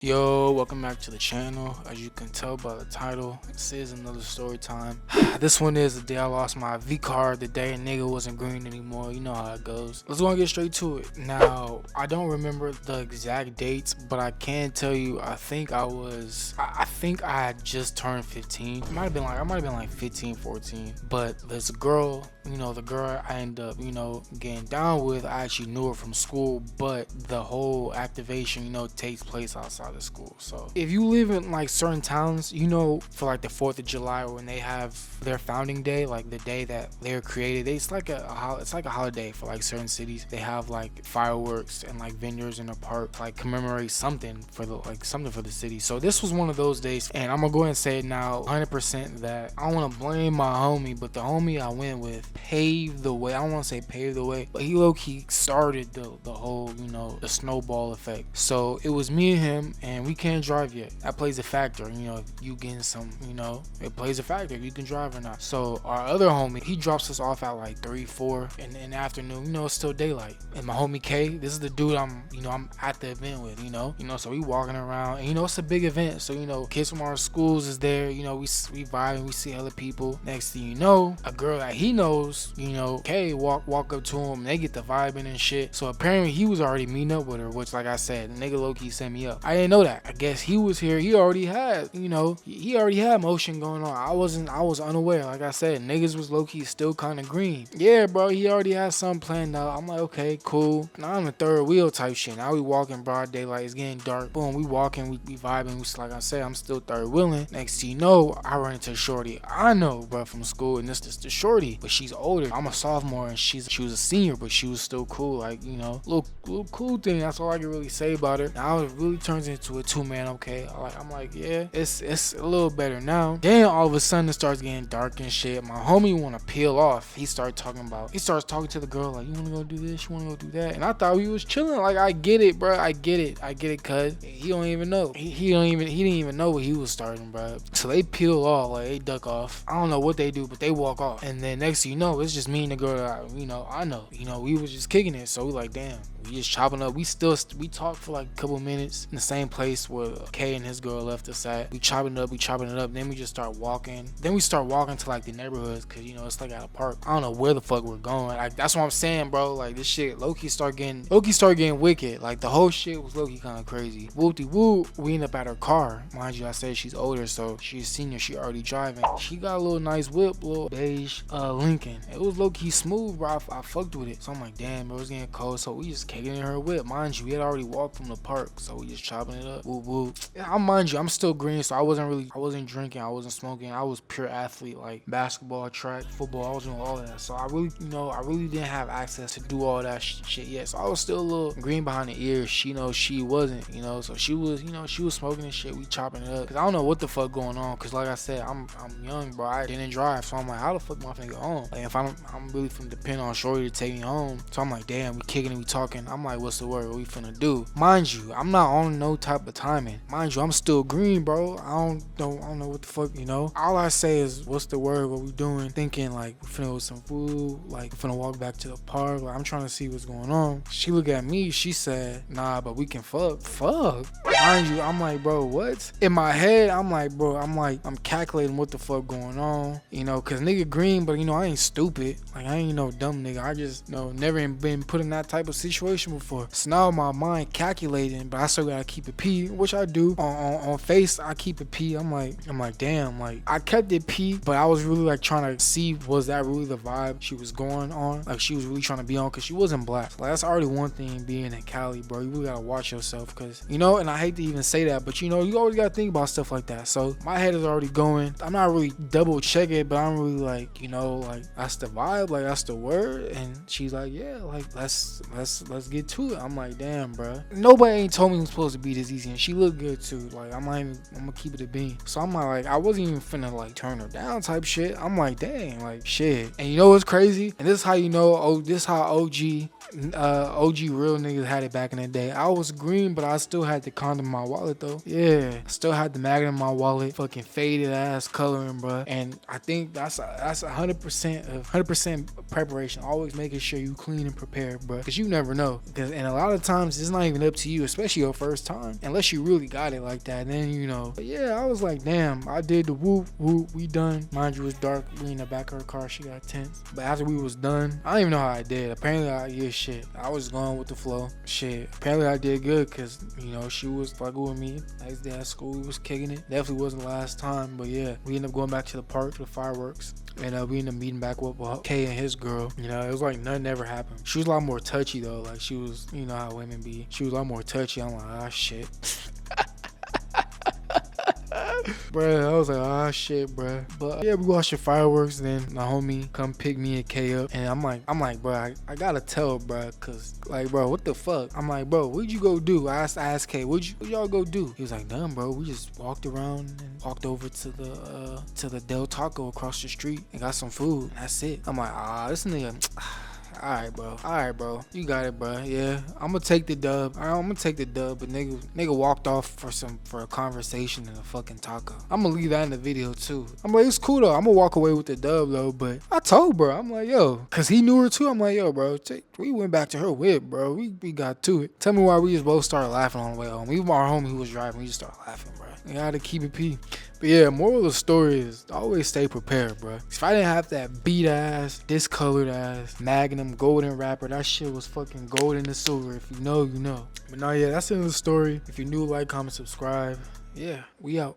Yo, welcome back to the channel. As you can tell by the title, this is another story time. This one is the day I lost my V card, the day a nigga wasn't green anymore. You know how it goes. Let's go and get straight to it. Now, I don't remember the exact dates, but I can tell you I think I had just turned 15. I might have been like 15, 14. But there's a girl, the girl I ended up, getting down with. I actually knew her from school, but the whole activation, takes place outside of school. So if you live in like certain towns, for like the 4th of July, when they have their founding day, like the day that they were created, it's like a holiday for like certain cities. They have like fireworks and like vendors in the park, like commemorate something for the city. So this was one of those days, and I'm gonna go ahead and say it now 100% that I don't want to blame my homie, but the homie I went with paved the way. I don't want to say paved the way, but he low-key started the whole, the snowball effect. So it was me and him, and we can't drive yet. That plays a factor. If you getting some, it plays a factor if you can drive or not. So our other homie, he drops us off at like 3, 4 in the afternoon. It's still daylight. And my homie K, this is the dude I'm at the event with. So we walking around, and it's a big event. So kids from our schools is there. We vibing, we see other people. Next thing you know, a girl that he knows, K walk up to him. And they get the vibing and shit. So apparently he was already meeting up with her, which, like I said, the nigga low-key set me up. I didn't know that. I guess he was here. He already had, he already had motion going on. I was unaware. Like I said, niggas was low-key still kind of green. Yeah, bro, he already had something planned out. I'm like, okay, cool. Now I'm the third wheel type shit. Now we walking broad daylight. It's getting dark. Boom, we walking, we vibing. Like I said, I'm still third wheeling. Next thing you know, I run into a shorty I know, bro, from school, and this is the shorty, but she's older. I'm a sophomore, and she was a senior, but she was still cool. Like, little cool thing. That's all I can really say about her. Now it really turns into a two-man. Okay, I'm like, yeah, it's a little better now. Then all of a sudden it starts getting dark and shit. My homie want to peel off. He starts talking to the girl like, you want to go do this, you want to go do that, and I thought we was chilling. Like, I get it, bro. I get it, cuz he don't even know. He didn't even know what he was starting, bro. So they peel off, like they duck off. I don't know what they do, but they walk off. And then next thing you know, it's just me and the girl that I know. We was just kicking it. So we like, damn, we just chopping up. We talked for like a couple minutes in the same place where Kay and his girl left us at. We chopping it up. Then we just start walking. Then we start walking to like the neighborhoods, cause it's like at a park. I don't know where the fuck we're going. Like, that's what I'm saying, bro. Like, this shit low-key start getting wicked. Like, the whole shit was low-key kind of crazy. Whoop-de-whoop. We end up at her car. Mind you, I said she's older, so she's a senior. She already driving. She got a little nice whip, little beige Lincoln. It was low-key smooth, bro. I fucked with it. So I'm like, damn, bro, it's getting cold. So we just kicking in her whip. Mind you, we had already walked from the park, so we just chopping it up. Whoop whoop. Mind you, I'm still green, so I wasn't drinking, I wasn't smoking. I was pure athlete, like basketball, track, football. I was doing all of that. So I really didn't have access to do all that shit yet. So I was still a little green behind the ears. She wasn't, so she was smoking and shit. We chopping it up, cause I don't know what the fuck going on. Cause like I said, I'm young, bro. I didn't drive, so I'm like, how the fuck am I finna get home? Like, if I'm really finna depend on shorty to take me home. So I'm like, damn, we kicking it, we talking. I'm like, what's the word? What we finna do? Mind you, I'm not on no type of timing. Mind you, I'm still green, bro. I don't know what the fuck, All I say is, what's the word? What we doing? Thinking like we finna go with some food, like we finna walk back to the park. Like, I'm trying to see what's going on. She looked at me. She said, nah, but we can fuck. Mind you, I'm like, bro, what? In my head, I'm like, bro, I'm calculating what the fuck going on, cause nigga green, but I ain't stupid. Like, I ain't no dumb nigga. I just never been put in that type of situation before. So now my mind calculating, but I still gotta keep it P, which I do. On face, I keep it P. I'm like, damn, like I kept it P, but I was really like trying to see, was that really the vibe she was going on? Like, she was really trying to be on, cause she wasn't black. Like, that's already one thing being in Cali, bro. You really gotta watch yourself, cause and I hate to even say that, but you always gotta think about stuff like that. So my head is already going. I'm not really double check it, but I'm really like, like that's the vibe, like that's the word. And she's like, yeah, like let's get to it. I'm like, damn, bro. Nobody ain't told me it was supposed to be this easy, and she looked good too. Like, I'm gonna keep it a bean. So I'm like, I wasn't even finna like turn her down type shit. I'm like, dang, like shit. And what's crazy? And this is how this is how OG OG real niggas had it back in the day. I was green, but I still had the condom in my wallet though. Yeah, still had the Magnum in my wallet. Fucking faded ass coloring, bro. And I think that's 100% preparation. Always making sure you clean and prepared, bro. Cause you never know. And a lot of times it's not even up to you, especially your first time, unless you really got it like that. Then you know. But yeah, I was like, damn. I did the whoop whoop. We done. Mind you, it was dark. We in the back of her car. She got tense. But after we was done, I don't even know how I did. Apparently, shit. I was going with the flow. Shit. Apparently I did good because, you know, she was fucking with me. Next day at school, we was kicking it. Definitely wasn't the last time, but yeah. We ended up going back to the park for the fireworks. And we ended up meeting back with Kay and his girl. You know, it was like nothing ever happened. She was a lot more touchy though. Like she was, you know how women be. She was a lot more touchy. I'm like, ah, shit. Bruh, I was like, ah, shit, bruh. But yeah, we watched the fireworks, and then my homie come pick me and K up, and I'm like, bruh, I gotta tell, bruh, cause like, bro, what the fuck? I'm like, bro, what'd you go do? I asked K, what y'all go do? He was like, none, bro. We just walked around and walked over to the Del Taco across the street and got some food. That's it. I'm like, this nigga. Alright, bro. You got it, bro. Yeah, I'm gonna take the dub. But nigga walked off for a conversation in a fucking taco. I'm gonna leave that in the video too. I'm like, it's cool though. I'm gonna walk away with the dub though. But I told bro, I'm like, yo, cause he knew her too. I'm like, yo, bro, we went back to her whip, bro. We got to it. Tell me why we just both started laughing on the way home. Even our homie who was driving, we just started laughing, bro. You gotta keep it P. But yeah, moral of the story is always stay prepared, bro. If I didn't have that beat ass, discolored ass, Magnum golden wrapper, that shit was fucking gold in the silver. If you know, you know. But no, yeah, that's the end of the story. If you're new, like, comment, subscribe. Yeah, we out.